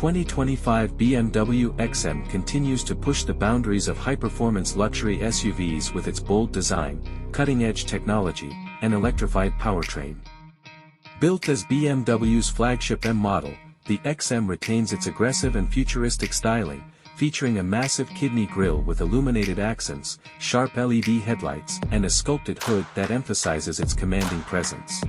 2025 BMW XM continues to push the boundaries of high-performance luxury SUVs with its bold design, cutting-edge technology, and electrified powertrain. Built as BMW's flagship M model, the XM retains its aggressive and futuristic styling, featuring a massive kidney grille with illuminated accents, sharp LED headlights, and a sculpted hood that emphasizes its commanding presence.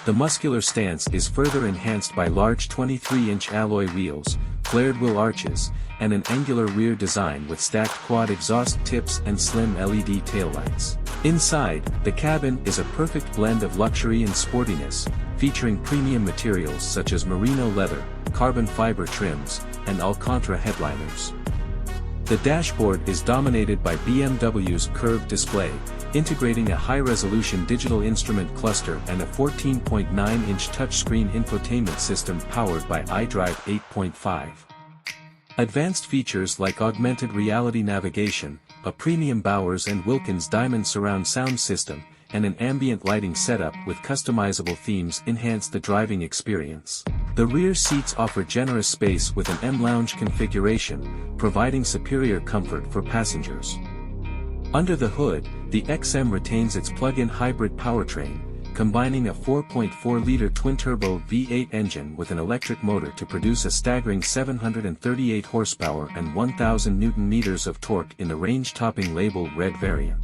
The muscular stance is further enhanced by large 23-inch alloy wheels, flared wheel arches, and an angular rear design with stacked quad exhaust tips and slim LED taillights. Inside, the cabin is a perfect blend of luxury and sportiness, featuring premium materials such as merino leather, carbon fiber trims, and Alcantara headliners. The dashboard is dominated by BMW's curved display, integrating a high-resolution digital instrument cluster and a 14.9-inch touchscreen infotainment system powered by iDrive 8.5. Advanced features like augmented reality navigation, a premium Bowers & Wilkins Diamond surround sound system, and an ambient lighting setup with customizable themes enhance the driving experience. The rear seats offer generous space with an M-Lounge configuration, providing superior comfort for passengers. Under the hood, the XM retains its plug-in hybrid powertrain, combining a 4.4-liter twin-turbo V8 engine with an electric motor to produce a staggering 738 horsepower and 1,000 Nm of torque in the range-topping label Red variant.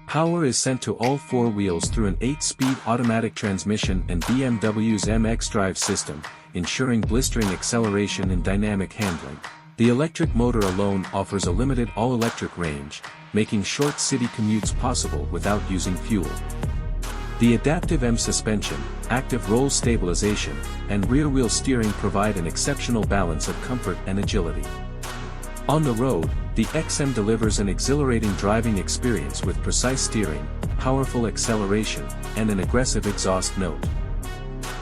Power is sent to all four wheels through an 8-speed automatic transmission and BMW's MX drive system, ensuring blistering acceleration and dynamic handling. The electric motor alone offers a limited all-electric range, making short city commutes possible without using fuel. The adaptive M suspension, active roll stabilization, and rear-wheel steering provide an exceptional balance of comfort and agility. On the road, the XM delivers an exhilarating driving experience with precise steering, powerful acceleration, and an aggressive exhaust note.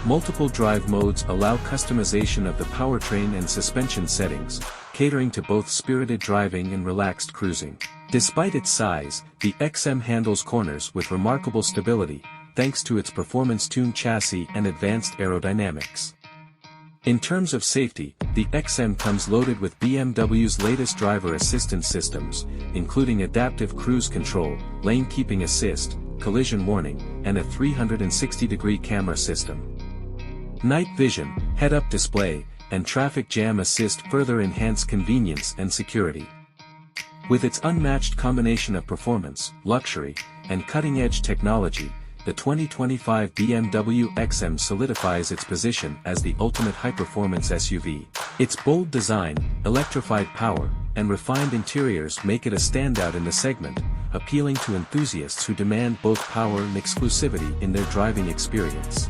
Multiple drive modes allow customization of the powertrain and suspension settings, catering to both spirited driving and relaxed cruising. Despite its size, the XM handles corners with remarkable stability, thanks to its performance-tuned chassis and advanced aerodynamics. In terms of safety, the XM comes loaded with BMW's latest driver assistance systems, including adaptive cruise control, lane keeping assist, collision warning, and a 360-degree camera system. Night vision, head-up display, and traffic jam assist further enhance convenience and security. With its unmatched combination of performance, luxury, and cutting-edge technology, the 2025 BMW XM solidifies its position as the ultimate high-performance SUV. Its bold design, electrified power, and refined interiors make it a standout in the segment, appealing to enthusiasts who demand both power and exclusivity in their driving experience.